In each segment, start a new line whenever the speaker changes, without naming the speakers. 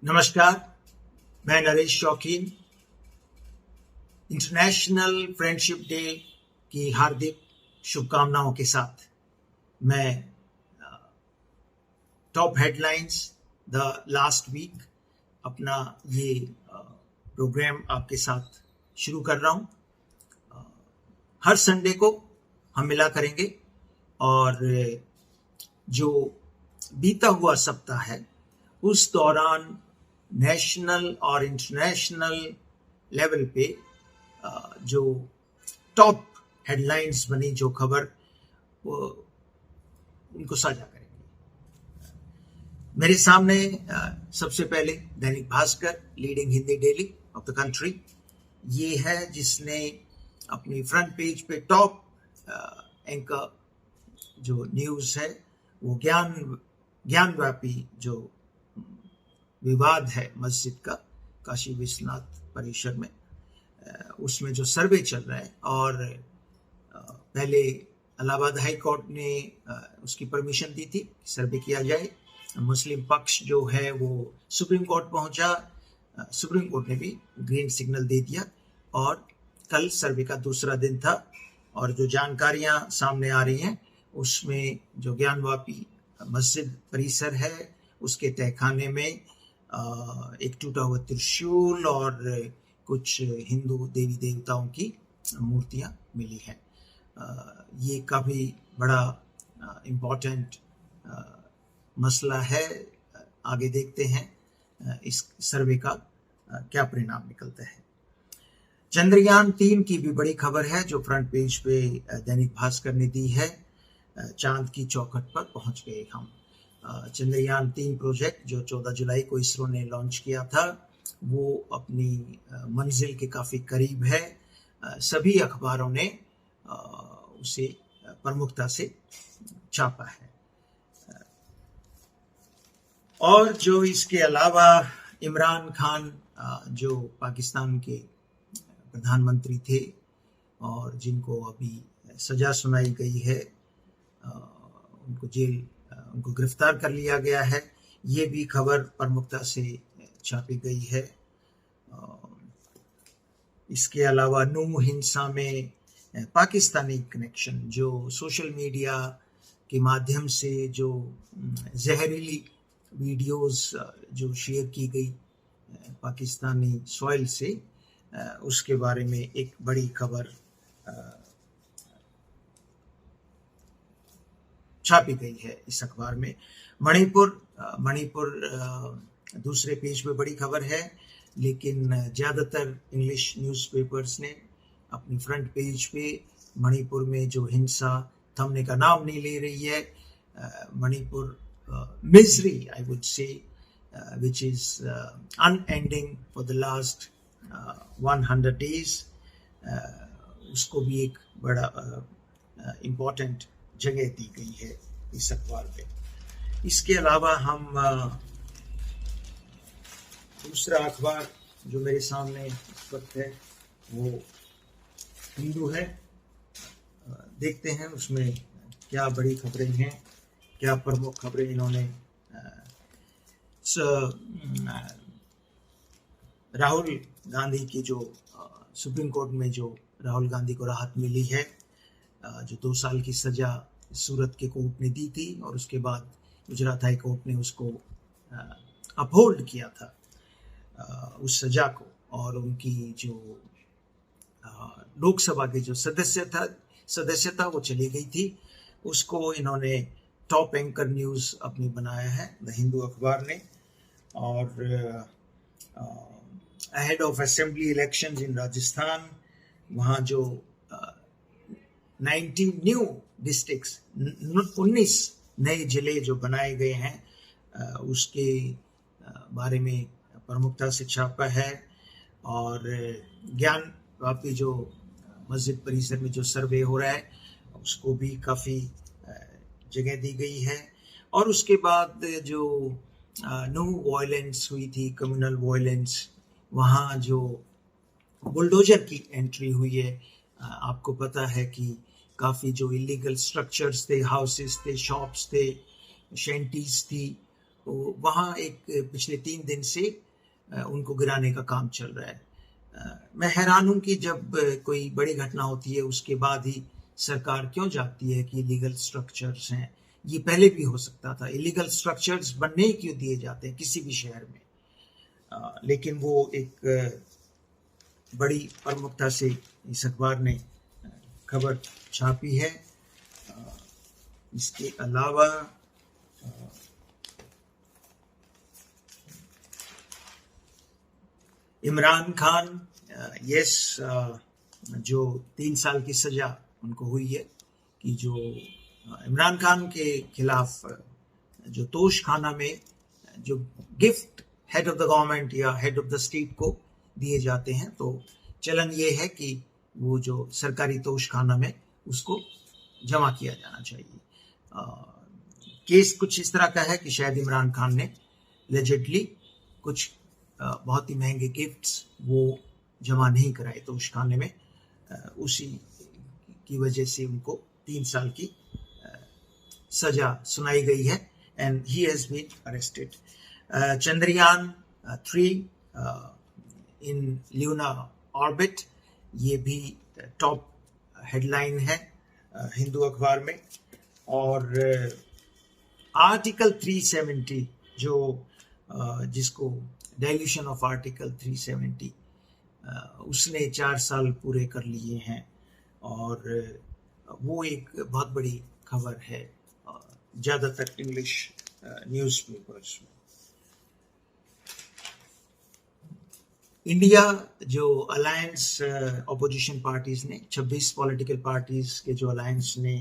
नमस्कार, मैं नरेश शौकीन। इंटरनेशनल फ्रेंडशिप डे की हार्दिक शुभकामनाओं के साथ मैं top headlines the last week अपना ये प्रोग्राम आपके साथ शुरू कर रहा हूँ। हर संडे को हम मिला करेंगे और जो बीता हुआ सप्ताह है उस दौरान नेशनल और इंटरनेशनल लेवल पे जो टॉप हेडलाइंस बनी, जो खबर, वो उनको साझा करेंगे। मेरे सामने सबसे पहले Dainik Bhaskar, leading Hindi daily of the country, ये है जिसने अपनी फ्रंट पेज पे टॉप एंकर जो न्यूज़ है वो ज्ञानव्यापी जो विवाद है मस्जिद का काशी विश्वनाथ परिसर में, उसमें जो सर्वे चल रहा है। और पहले इलाहाबाद हाई कोर्ट ने उसकी परमिशन दी थी, सर्वे किया जाए। मुस्लिम पक्ष जो है वो सुप्रीम कोर्ट पहुंचा, सुप्रीम कोर्ट ने भी ग्रीन सिग्नल दे दिया और कल सर्वे का दूसरा दिन था। और जो जानकारियां सामने आ रही हैं उसमें जो ज्ञानवापी मस्जिद परिसर है उसके तहखाने में एक टूटा हुआ त्रिशूल और कुछ हिंदू देवी देवताओं की मूर्तियां मिली हैं। ये काफ़ी बड़ा इम्पोर्टेंट मसला है। आगे देखते हैं इस सर्वे का क्या परिणाम निकलता है। चंद्रयान 3 की भी बड़ी खबर है जो फ्रंट पेज पे दैनिक भास्कर ने दी है। चांद की चौखट पर पहुंच गए हम। चंद्रयान 3 प्रोजेक्ट जो 14 जुलाई को इसरो ने लॉन्च किया था वो अपनी मंजिल के काफ़ी करीब है। सभी अखबारों ने उसे प्रमुखता से छापा है। और जो इसके अलावा इमरान खान जो पाकिस्तान के प्रधानमंत्री थे और जिनको अभी सजा सुनाई गई है, उनको गिरफ्तार कर लिया गया है, ये भी खबर प्रमुखता से छापी गई है। इसके अलावा नूह हिंसा में पाकिस्तानी कनेक्शन, जो सोशल मीडिया के माध्यम से जो जहरीली वीडियोस जो शेयर की गई पाकिस्तानी सॉइल से, उसके बारे में एक बड़ी खबर छापी गई है इस अखबार में। मणिपुर दूसरे पेज पे बड़ी खबर है, लेकिन ज़्यादातर इंग्लिश न्यूज़पेपर्स ने अपनी फ्रंट पेज पे मणिपुर में जो हिंसा थमने का नाम नहीं ले रही है, Manipur misery I would say which is unending for the last 100 days, उसको भी एक बड़ा इम्पोर्टेंट जगह दी गई है इस अखबार में। इसके अलावा हम दूसरा अखबार जो मेरे सामने इस वक्त है वो हिंदू है। देखते हैं उसमें क्या बड़ी खबरें हैं, क्या प्रमुख खबरें इन्होंने। राहुल गांधी की जो सुप्रीम कोर्ट में जो राहुल गांधी को राहत मिली है, जो 2 साल की सजा सूरत के कोर्ट ने दी थी और उसके बाद गुजरात हाई कोर्ट ने उसको अपहोल्ड किया था उस सजा को, और उनकी जो लोकसभा की जो सदस्यता वो चली गई थी, उसको इन्होंने टॉप एंकर न्यूज़ अपनी बनाया है द हिंदू अखबार ने। और ahead of assembly elections in Rajasthan, वहाँ जो 90 न्यू डिस्ट्रिक्ट्स, 19 नए जिले जो बनाए गए हैं, उसके बारे में प्रमुखता से छापा है। और ज्ञानवापी जो मस्जिद परिसर में जो सर्वे हो रहा है उसको भी काफ़ी जगह दी गई है। और उसके बाद जो नो वायलेंस हुई थी, कम्युनल वायलेंस, वहाँ जो बुलडोजर की एंट्री हुई है, आपको पता है कि काफ़ी जो इलीगल स्ट्रक्चर्स थे, हाउसेस थे, शॉप्स थे, शेंटीज थी, वहाँ एक पिछले 3 दिन से उनको गिराने का काम चल रहा है। मैं हैरान हूं कि जब कोई बड़ी घटना होती है उसके बाद ही सरकार क्यों जाती है कि इलीगल स्ट्रक्चर्स हैं। ये पहले भी हो सकता था, इलीगल स्ट्रक्चर्स बनने ही क्यों दिए जाते हैं किसी भी शहर में। लेकिन वो एक बड़ी प्रमुखता से इस अखबार ने खबर छापी है। इसके अलावा इमरान खान, यस, जो 3 साल की सजा उनको हुई है कि जो इमरान खान के खिलाफ जो तोशखाना में जो gift head of the government या हेड ऑफ द स्टेट को दिए जाते हैं, तो चलन ये है कि वो जो सरकारी तोशखाना में उसको जमा किया जाना चाहिए। केस कुछ इस तरह का है कि शायद इमरान खान ने लेजिटली कुछ बहुत ही महंगे गिफ्ट्स वो जमा नहीं कराए तोशखाने में, उसी की वजह से उनको 3 साल की सजा सुनाई गई है and he has been arrested. Chandrayaan 3 in lunar orbit, ये भी टॉप हेडलाइन है हिंदू अखबार में। और आर्टिकल 370 जो जिसको डाइल्यूशन ऑफ आर्टिकल 370 उसने 4 साल पूरे कर लिए हैं और वो एक बहुत बड़ी खबर है ज़्यादातर इंग्लिश न्यूज़पेपर्स में। इंडिया जो अलायंस अपोजिशन पार्टीज ने 26 पॉलिटिकल पार्टीज के जो अलायंस ने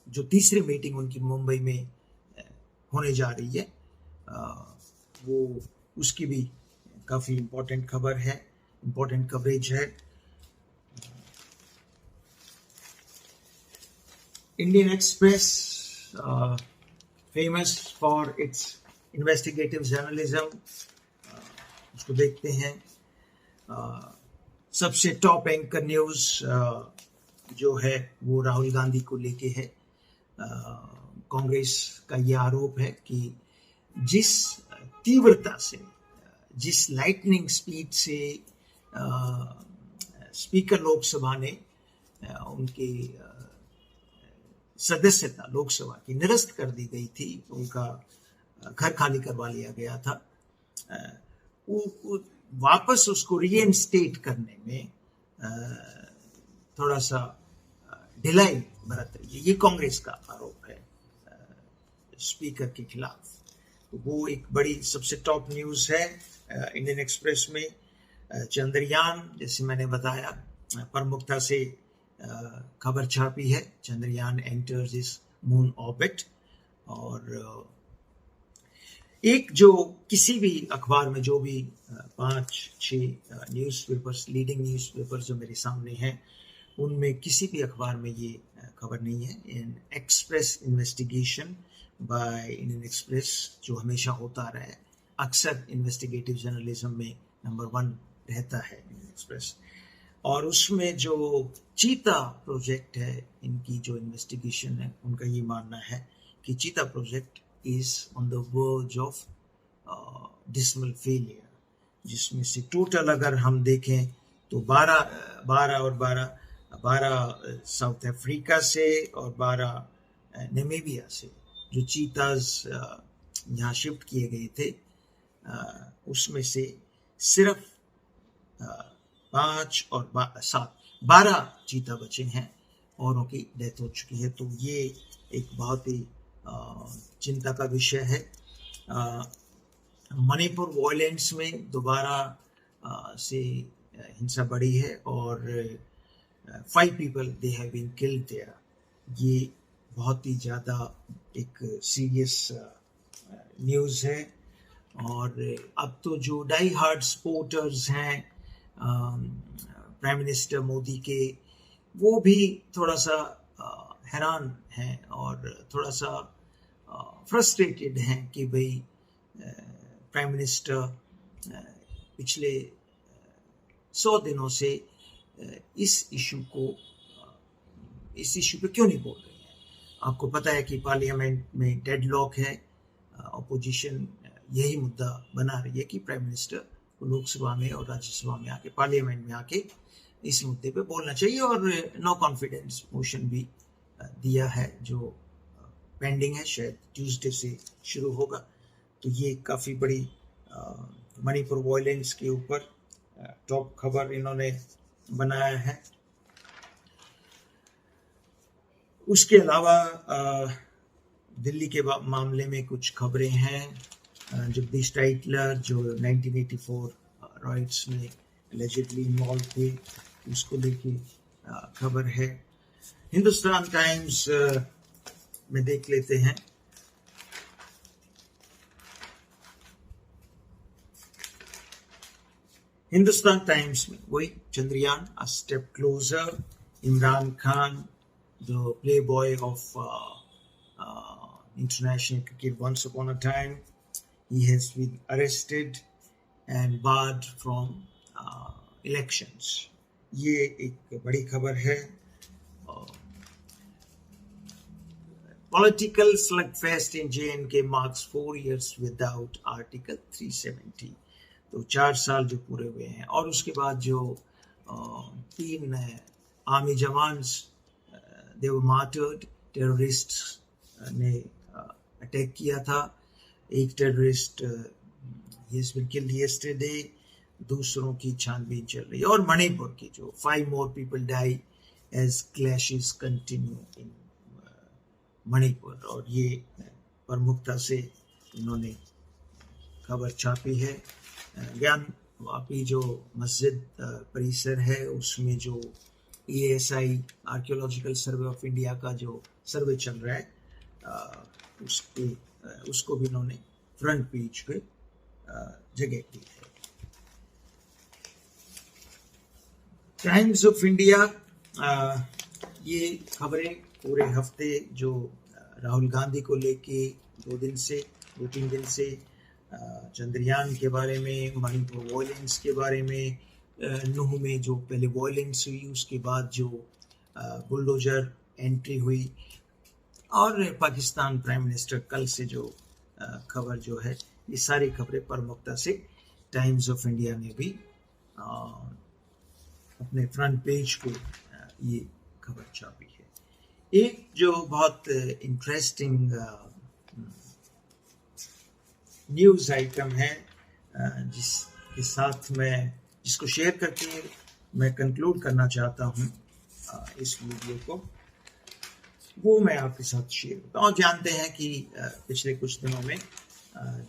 जो तीसरी मीटिंग उनकी मुंबई में होने जा रही है, वो उसकी भी काफ़ी इम्पोर्टेंट खबर है, इम्पोर्टेंट कवरेज है। Indian express, famous for its investigative journalism, उसको देखते हैं। सबसे टॉप एंकर न्यूज़ जो है वो राहुल गांधी को लेके है। कांग्रेस का ये आरोप है कि जिस तीव्रता से, जिस लाइटनिंग स्पीड से स्पीकर लोकसभा ने उनकी सदस्यता लोकसभा की निरस्त कर दी गई थी, उनका घर खाली करवा लिया गया था, वापस उसको रीइंस्टेट करने में थोड़ा सा ढिलाई बरत रही है। ये कांग्रेस का आरोप है स्पीकर के खिलाफ। तो वो एक बड़ी सबसे टॉप न्यूज़ है इंडियन एक्सप्रेस में। चंद्रयान, जैसे मैंने बताया, प्रमुखता से खबर छापी है, चंद्रयान एंटर्स इस मून ऑर्बिट। और एक जो किसी भी अखबार में जो भी 5-6 न्यूज़पेपर्स, लीडिंग न्यूज़पेपर्स जो मेरे सामने हैं, उनमें किसी भी अखबार में ये खबर नहीं है। An Express investigation by Indian Express जो हमेशा होता रहा है, अक्सर इन्वेस्टिगेटिव जर्नलिज्म में नंबर 1 रहता है इंडियन एक्सप्रेस। और उसमें जो चीता प्रोजेक्ट है, इनकी जो इन्वेस्टिगेशन है, उनका ये मानना है कि चीता project is on the verge of dismal failure, जिसमें से टोटल अगर हम देखें तो 12 साउथ अफ्रीका से और 12 नामीबिया से जो चीताज यहाँ शिफ्ट किए गए थे, उसमें से सिर्फ 5 और 12 चीता बचे हैं, औरों की डेथ हो चुकी है। तो ये एक बहुत ही चिंता का विषय है। मणिपुर वॉयलेंस में दोबारा से हिंसा बढ़ी है और 5 people they have been killed there. ये बहुत ही ज़्यादा एक सीरियस न्यूज़ है। और अब तो जो डाई हार्ड सपोर्टर्स हैं प्राइम मिनिस्टर मोदी के, वो भी थोड़ा सा हैरान हैं और थोड़ा सा फ्रस्ट्रेटेड हैं कि भाई प्राइम मिनिस्टर पिछले 100 दिनों से इस इशू पे क्यों नहीं बोल रहे हैं। आपको पता है कि पार्लियामेंट में डेडलॉक है, अपोजिशन यही मुद्दा बना रही है कि प्राइम मिनिस्टर को लोकसभा में और राज्यसभा में आके, पार्लियामेंट में आके इस मुद्दे पे बोलना चाहिए, और नो कॉन्फिडेंस मोशन भी दिया है जो पेंडिंग है, शायद ट्यूसडे से शुरू होगा। तो ये काफ़ी बड़ी मणिपुर वायलेंस के ऊपर टॉप खबर इन्होंने बनाया है। उसके अलावा दिल्ली के मामले में कुछ खबरें हैं। जगदीश टाइटलर जो 1984 राइट्स में एलिजिडली इन्वॉल्व थे, उसको लेके खबर है। हिंदुस्तान टाइम्स में देख लेते हैं। हिंदुस्तान टाइम्स में वही Chandrayaan a step closer, Imran Khan the playboy of international cricket once upon a time, he has been arrested and barred from elections. ये एक बड़ी खबर है। Political slugfest in J&K marks 4 years without Article 370. तो 4 साल जो पूरे हुए हैं, और उसके बाद जो 3 आर्मी जवान they were martyred, टेररिस्ट ने अटैक किया था। एक terrorist he has been killed yesterday, दूसरों की छानबीन चल रही है। और मणिपुर की जो 5 more people die as clashes continue in Manipur, और ये प्रमुखता से इन्होंने खबर छापी है। ज्ञान वापी जो मस्जिद परिसर है, उसमें जो ESI archaeological survey of India का जो सर्वे चल रहा है, उसको भी इन्होंने फ्रंट पेज पे जगह दी है। टाइम्स ऑफ इंडिया, ये खबरें पूरे हफ्ते जो राहुल गांधी को लेके 2-3 दिन से चंद्रयान के बारे में, मणिपुर वायलेंस के बारे में, नूह में जो पहले वायलेंस हुई, उसके बाद जो बुलडोजर एंट्री हुई, और पाकिस्तान प्राइम मिनिस्टर कल से जो खबर जो है, ये सारी खबरें प्रमुखता से टाइम्स ऑफ इंडिया ने भी अपने फ्रंट पेज पे ये खबर छापी है। एक जो बहुत इंटरेस्टिंग न्यूज़ आइटम है, जिसके साथ जिसको शेयर करके मैं कंक्लूड करना चाहता हूँ इस वीडियो को, वो मैं आपके साथ शेयर करता हूँ। जानते हैं कि पिछले कुछ दिनों में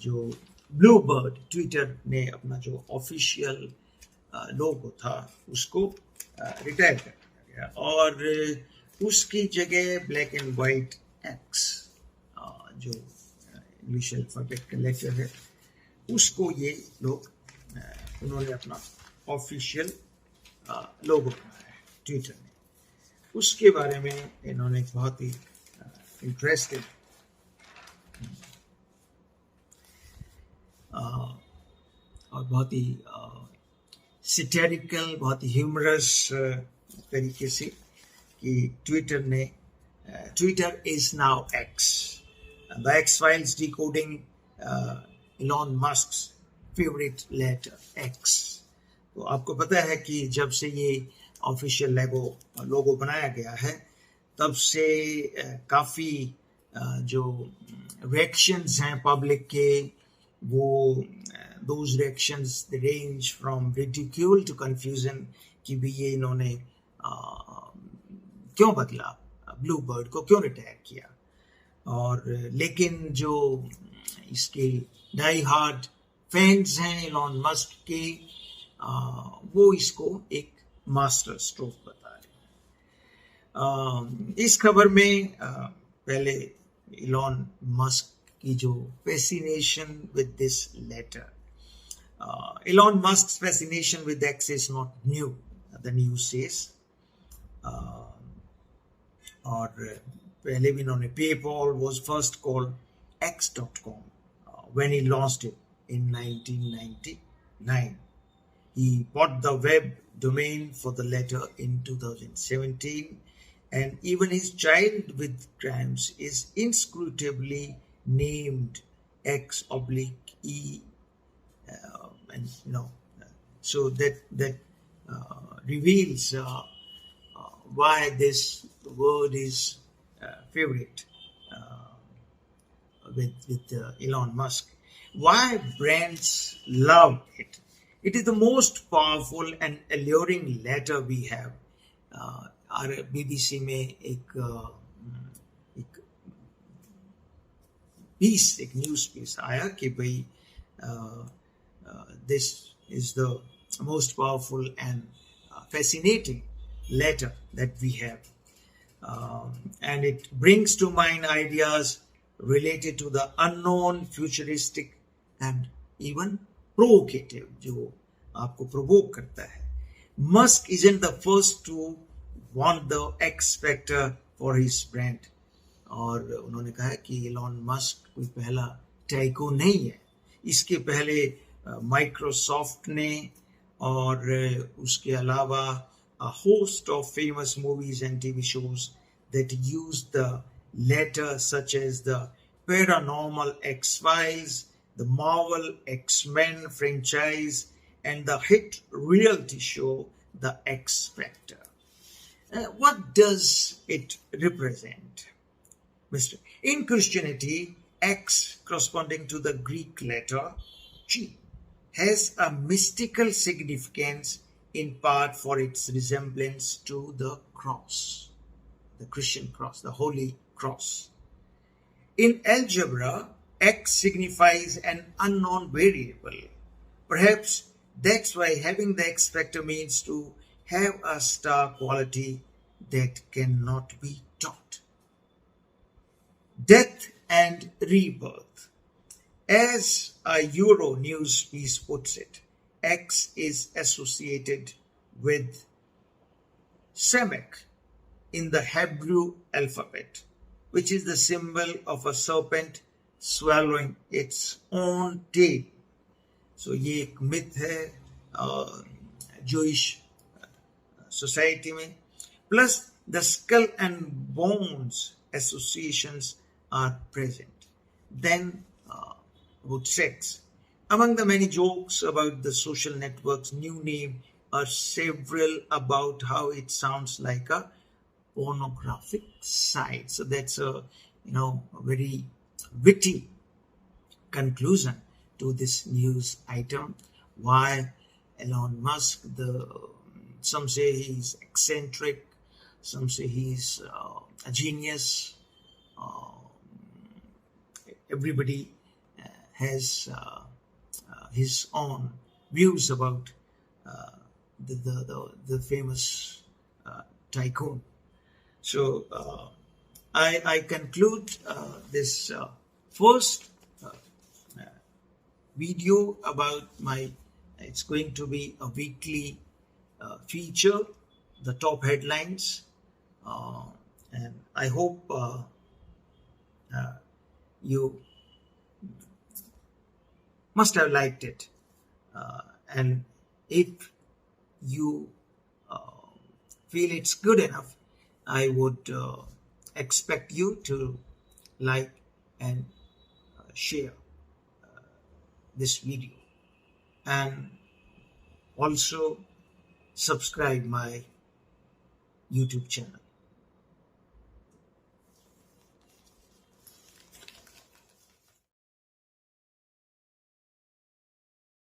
जो ब्लूबर्ड, ट्विटर ने अपना जो ऑफिशियल लोगो था उसको रिटायर कर दिया गया, और उसकी जगह ब्लैक एंड वाइट एक्स, जो इंग्लिश अल्फाबेट का लेटर है, उसको ये लोग उन्होंने अपना ऑफिशियल लोगो बनाया है ट्विटर ने। उसके बारे में इन्होंने बहुत ही इंटरेस्टिंग और बहुत ही सैटिरिकल, बहुत ही ह्यूमरस तरीके से कि Twitter is now X, the X files decoding Elon Musk's favourite letter X. तो आपको पता है कि जब से ये ऑफिशियल लोगो बनाया गया है, तब से काफ़ी जो रिएक्शंस हैं पब्लिक के, वो those reactions they range from ridicule to confusion कि भी ये इन्होंने क्यों बदला, ब्लूबर्ड को क्यों रिटायर किया। और लेकिन जो इसके डाई हार्ड फैंस हैं इलॉन मस्क के, वो इसको एक मास्टर स्ट्रोक बता रहे हैं। इस खबर में पहले इलॉन मस्क की जो fascination with this letter, Elon Musk's fascination with X is not new, the news says. और पहले भी इन्होंने PayPal was first called X.com when he launched it in 1999. He bought the web domain for the letter in 2017 and even his child with crimes is inscrutably named X oblique E, and so that reveals why this word is favorite with Elon Musk. Why brands love it? It is the most powerful and alluring letter we have. और BBC में एक piece, एक news piece आया कि भाई this is the most powerful and fascinating letter that we have, and it brings to mind ideas related to the unknown, futuristic and even provocative, जो आपको provoke करता है. Musk isn't the first to want the X factor for his brand. और उन्होंने कहा कि Elon Musk कोई पहला टाइकून नहीं है. इसके पहले माइक्रोसॉफ्ट ने और उसके अलावा a host of famous movies and TV shows that used the letter, such as the Paranormal X-Files, the Marvel X-Men franchise, and the hit reality show The X Factor. What does it represent, Mr.? In Christianity, X, corresponding to the Greek letter G, has a mystical significance, in part for its resemblance to the cross, the Christian cross, the Holy Cross. In algebra, X signifies an unknown variable. Perhaps that's why having the X factor means to have a star quality that cannot be taught. Death and rebirth. As a Euro news piece puts it, X is associated with Semek in the Hebrew alphabet, which is the symbol of a serpent swallowing its own tail. So ये एक myth है Jewish society में. Plus the skull and bones associations are present. Then about sex. Among the many jokes about the social network's new name are several about how it sounds like a pornographic site. So that's a very witty conclusion to this news item. Why Elon Musk? Some say he's eccentric, some say he's a genius. Everybody has his own views about the famous tycoon. So I conclude this first video about it's going to be a weekly feature, the top headlines, and I hope you must have liked it, and if you feel it's good enough, I would expect you to like and share this video, and also subscribe my YouTube channel.